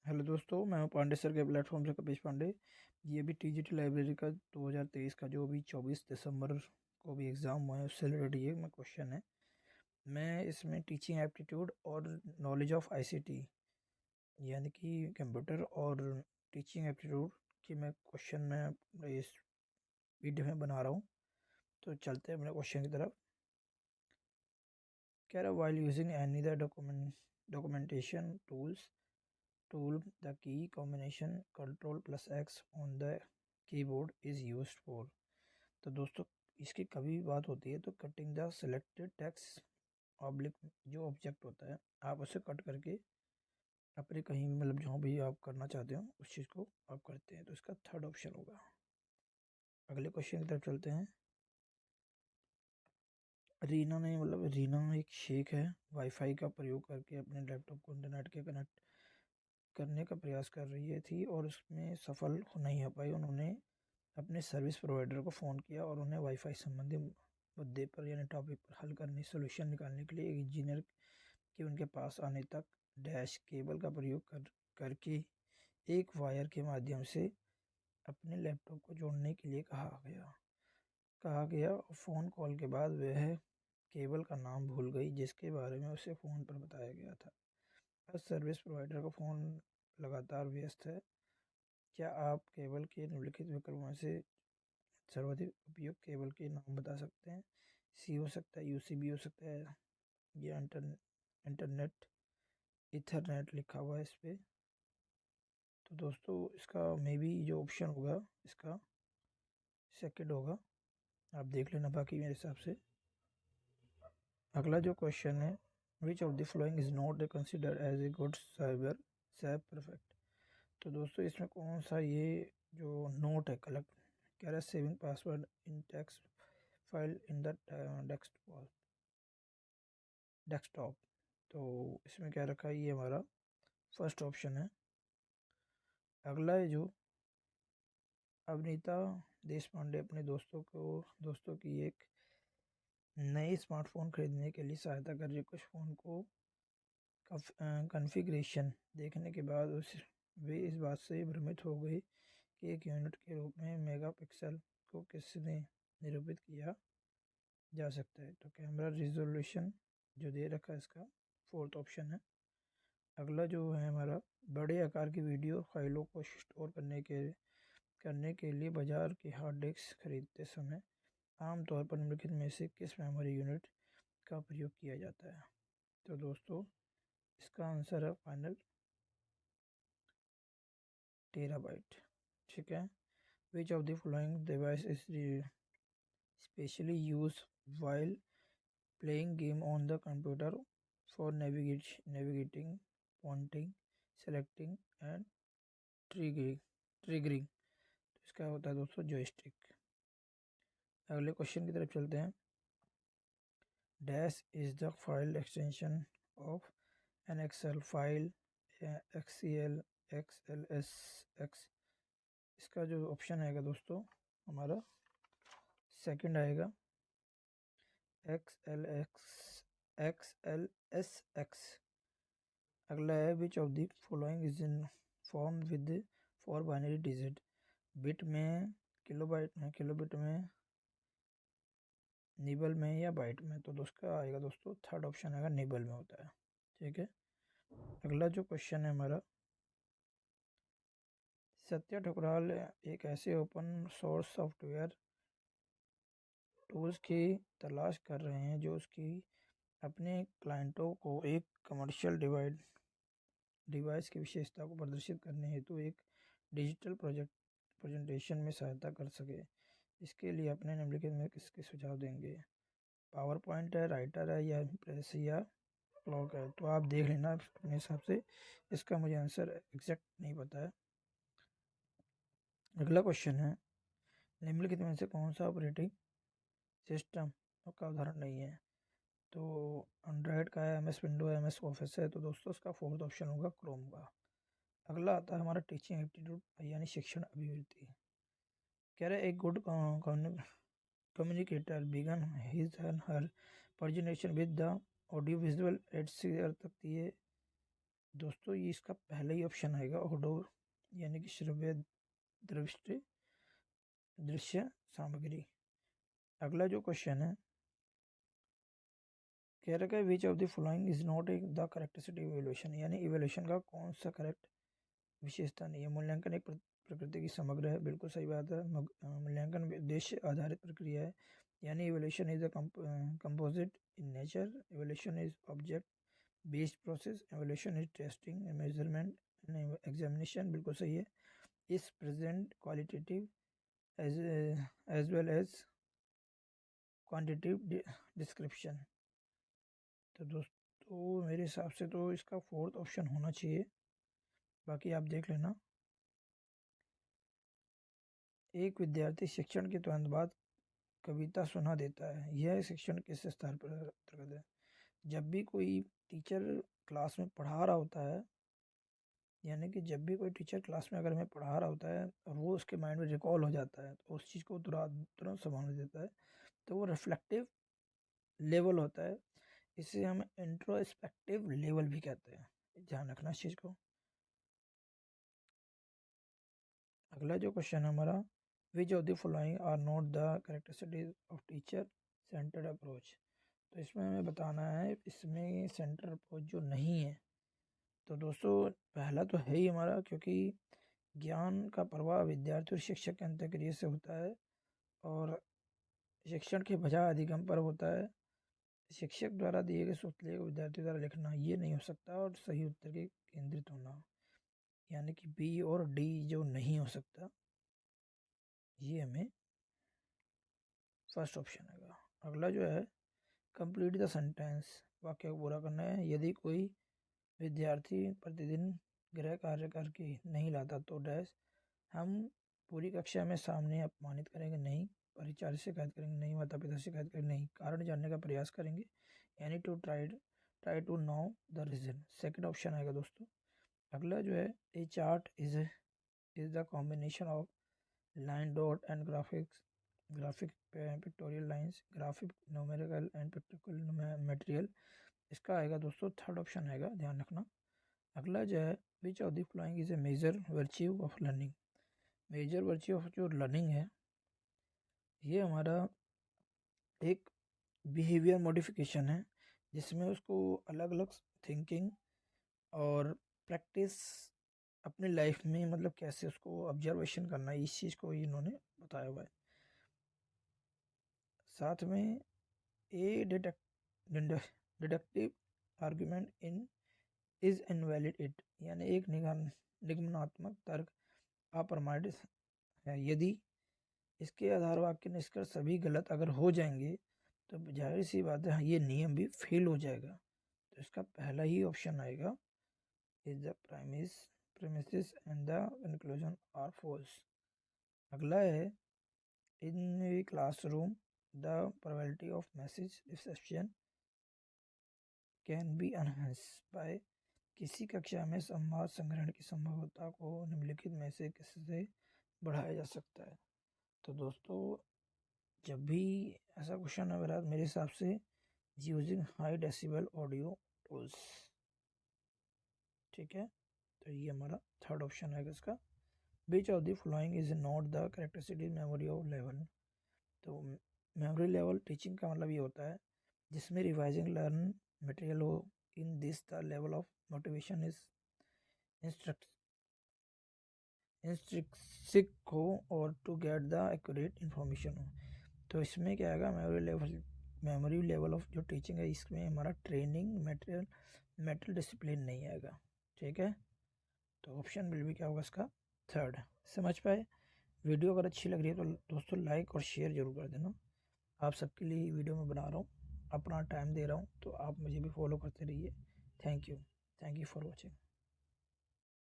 Hello दोस्तों, मैं हूं पांडे सर के प्लेटफॉर्म से कपिश पांडे। ये भी टीजीटी लाइब्रेरी का 2023 का जो भी 24 दिसंबर को भी एग्ज़ाम हुआ है उससे रिलेटेड ये मैं क्वेश्चन है। मैं इसमें टीचिंग एप्टीट्यूड और नॉलेज ऑफ आईसीटी यानी कि कंप्यूटर और टीचिंग एप्टीट्यूड की मैं क्वेश्चन में इस वीडियो में बना रहा हूँ। तो चलते हैं अपने क्वेश्चन की तरफ। कह रहा while using any the documentation tool the key combination control plus x on the keyboard is used for। तो दोस्तों इसकी कभी बात होती है तो cutting the selected text oblique जो ऑब्जेक्ट होता है आप उसे कट करके अपने कहीं भी मतलब जहाँ भी आप करना चाहते हो उस चीज़ को आप करते हैं, तो इसका थर्ड ऑप्शन होगा। अगले क्वेश्चन की तरफ चलते हैं। रीना एक शेख है, वाईफाई का प्रयोग करके अपने लैपटॉप को इंटरनेट के कनेक्ट करने का प्रयास कर रही थी और उसमें सफल नहीं हो पाई। उन्होंने अपने सर्विस प्रोवाइडर को फ़ोन किया और उन्हें वाईफाई संबंधी मुद्दे पर यानी टॉपिक पर हल करने सोल्यूशन निकालने के लिए एक इंजीनियर के उनके पास आने तक डैश केबल का प्रयोग करके एक वायर के माध्यम से अपने लैपटॉप को जोड़ने के लिए कहा गया। फ़ोन कॉल के बाद वह केबल का नाम भूल गई जिसके बारे में उसे फ़ोन पर बताया गया था। अब सर्विस प्रोवाइडर का फ़ोन लगातार व्यस्त है। क्या आप केबल के निम्नलिखित विकल्पों में से सर्वाधिक उपयुक्त केबल के नाम बता सकते हैं? सी हो सकता है, यूसीबी हो सकता है, या इंटरनेट इथरनेट लिखा हुआ है इस पर। तो दोस्तों इसका मे बी जो ऑप्शन होगा इसका सेकंड होगा। आप देख लेना बाकी मेरे हिसाब से। अगला जो क्वेश्चन है, which of the following is not considered as a good cyber sap perfect. तो दोस्तों इसमें कौन सा ये जो नोट है कलेक्ट कह रहा है saving password in text file in the desktop. तो इसमें क्या रखा है, ये हमारा फर्स्ट ऑप्शन है। अगला है जो अवनीता देशपांडे अपने दोस्तों की एक नए स्मार्टफोन खरीदने के लिए सहायता कर रही है। कुछ फ़ोन को कॉन्फ़िगरेशन देखने के बाद वे इस बात से भ्रमित हो गई कि एक यूनिट के रूप में मेगापिक्सल को किसने निरूपित किया जा सकता है। तो कैमरा रिजोल्यूशन जो दे रखा है इसका फोर्थ ऑप्शन है। अगला जो है हमारा बड़े आकार की वीडियो फाइलों को स्टोर करने के लिए बाजार के हार्ड डिस्क खरीदते समय आमतौर पर निम्नलिखित में से किस मेमोरी यूनिट का प्रयोग किया जाता है। तो दोस्तों इसका आंसर है फाइनल टेराबाइट। ठीक है। Which of the following device is specially use while playing game on the computer for navigating pointing selecting and triggering. तो इसका होता है दोस्तों जॉयस्टिक। अगले क्वेश्चन की तरफ चलते हैं। Dash is the file extension of an Excel file XL XLS X. इसका जो ऑप्शन आएगा दोस्तों हमारा सेकंड आएगा एक्सएलएस एक्स। अगला है which of the following is in form with 4 binary digit bit में किलोबिट में निबल में या बाइट में। तो उसका आएगा दोस्तों थर्ड ऑप्शन आएगा निबल में होता है। ठीक है। अगला जो क्वेश्चन है हमारा, सत्या ठुकराल एक ऐसे ओपन सोर्स सॉफ्टवेयर टूल्स की तलाश कर रहे हैं जो उसकी अपने क्लाइंटों को एक कमर्शियल डिवाइस की विशेषता को प्रदर्शित करने हेतु एक डिजिटल प्रेजेंटेशन में सहायता कर सके। इसके लिए अपने निम्नलिखित में किसके सुझाव देंगे? पावर पॉइंट है, राइटर है, या प्रेस या क्लॉक है। तो आप देख लेना अपने हिसाब से, इसका मुझे आंसर एग्जैक्ट नहीं पता है। अगला क्वेश्चन है, निम्नलिखित में से कौन सा ऑपरेटिंग सिस्टम का उदाहरण नहीं है? तो एंड्रॉयड का है, एम एस विंडो है, एम एस ऑफिस है। तो दोस्तों उसका फोर्थ ऑप्शन होगा क्रोम का। अगला आता है हमारा टीचिंग एप्टीट्यूड यानी शिक्षण अभिवृत्ति। कह रहे एक good communicator begin his and her presentation with the audio visual aids. तक ये दोस्तों ये इसका पहला ही ऑप्शन आएगा, ओडोर यानी कि श्रव्य दृष्टि दृश्य सामग्री। अगला जो क्वेश्चन है, कह रखा है which of the following is not the characteristic evaluation, यानी इवेल्यूशन का कौन सा करेक्ट विशेषता नहीं है। मूल्यांकन एक प्रकृति की समग्र है, बिल्कुल सही बात है। मूल्यांकन उद्देश्य आधारित प्रक्रिया है, यानी evaluation is a composite in nature. Evaluation is object based process. Evaluation is testing, measurement and examination, बिल्कुल सही है। Is present qualitative as well as quantitative description. तो दोस्तों मेरे हिसाब से तो इसका फोर्थ ऑप्शन होना चाहिए, बाकी आप देख लेना। एक विद्यार्थी शिक्षण के तुरंत बाद कविता सुना देता है, यह शिक्षण किस स्तर पर अंतर्गत है। जब भी कोई टीचर क्लास में पढ़ा रहा होता है, यानी कि जब भी कोई टीचर क्लास में अगर हमें पढ़ा रहा होता है और वो उसके माइंड में रिकॉल हो जाता है तो उस चीज़ को तुरंत तुरंत संभाल देता है, तो वो रिफ्लेक्टिव लेवल होता है। इसे हम इंट्रोस्पेक्टिव लेवल भी कहते हैं, ध्यान रखना इस चीज़ को। अगला जो क्वेश्चन है हमारा, which of the following are not the characteristics of teacher centred approach. तो इसमें हमें बताना है इसमें सेंटर अप्रोच जो नहीं है। तो दोस्तों पहला तो है ही हमारा, क्योंकि ज्ञान का प्रवाह विद्यार्थी और शिक्षक के अंतःक्रिया से होता है और शिक्षण के बजाय अधिगम पर होता है। शिक्षक द्वारा दिए गए सूत्र को विद्यार्थी द्वारा लिखना ये नहीं हो सकता, और सही उत्तर के केंद्रित होना, यानी कि बी और डी जो नहीं हो सकता, ये हमें फर्स्ट ऑप्शन आएगा। अगला जो है, कंप्लीट द सेंटेंस, वाक्य को पूरा करना है। यदि कोई विद्यार्थी प्रतिदिन गृह कार्य करके नहीं लाता तो डैश, हम पूरी कक्षा में सामने अपमानित करेंगे नहीं, परिचार से शिकायत करेंगे नहीं, माता पिता से शिकायत करेंगे नहीं, कारण जानने का प्रयास करेंगे, यानी to try to know the reason, second option आएगा दोस्तों। अगला जो है, a chart is the combination of line dot and graphic pictorial lines, graphic numerical and pictorial material. इसका आएगा दोस्तों थर्ड ऑप्शन आएगा, ध्यान रखना। अगला जो है, which of the following is a major virtue of learning. Major virtue of जो लर्निंग है, ये हमारा एक बिहेवियर मॉडिफिकेशन है, जिसमें उसको अलग अलग थिंकिंग और प्रैक्टिस अपने लाइफ में, मतलब कैसे उसको ऑब्जर्वेशन करना है, इस चीज़ को इन्होंने बताया हुआ है। साथ में a deductive argument in is invalid it, यानी एक निगमनात्मक तर्क अप्रमाणित है। यदि इसके आधार वाक्य निष्कर्ष सभी गलत अगर हो जाएंगे तो जाहिर सी बात है ये नियम भी फेल हो जाएगा। तो इसका पहला ही ऑप्शन आएगा, is the premises and the conclusion are false. अगला है, in a classroom the probability of message reception can be enhanced by, किसी कक्षा में संवाद संग्रहण की संभाव्यता को निम्नलिखित में से किससे बढ़ाया जा सकता है। तो दोस्तों जब भी ऐसा क्वेश्चन है मेरे हिसाब से, using high decibel audio tools, ठीक है। तो ये हमारा थर्ड ऑप्शन है इसका। विच of the following is not the characteristic memory of level. तो मेमोरी लेवल टीचिंग का मतलब ये होता है जिसमें रिवाइजिंग लर्न मटेरियल हो, in this the level of motivation is intrinsic हो और to get the accurate information हो। तो इसमें क्या आएगा, मेमोरी लेवल ऑफ जो टीचिंग है, इसमें हमारा ट्रेनिंग मेटल डिसिप्लिन नहीं आएगा, ठीक है। तो ऑप्शन बिल भी क्या होगा इसका थर्ड। समझ पाए। वीडियो अगर अच्छी लग रही है तो दोस्तों लाइक और शेयर जरूर कर देना। आप सबके लिए वीडियो में बना रहा हूँ, अपना टाइम दे रहा हूँ, तो आप मुझे भी फॉलो करते रहिए। Thank you for watching.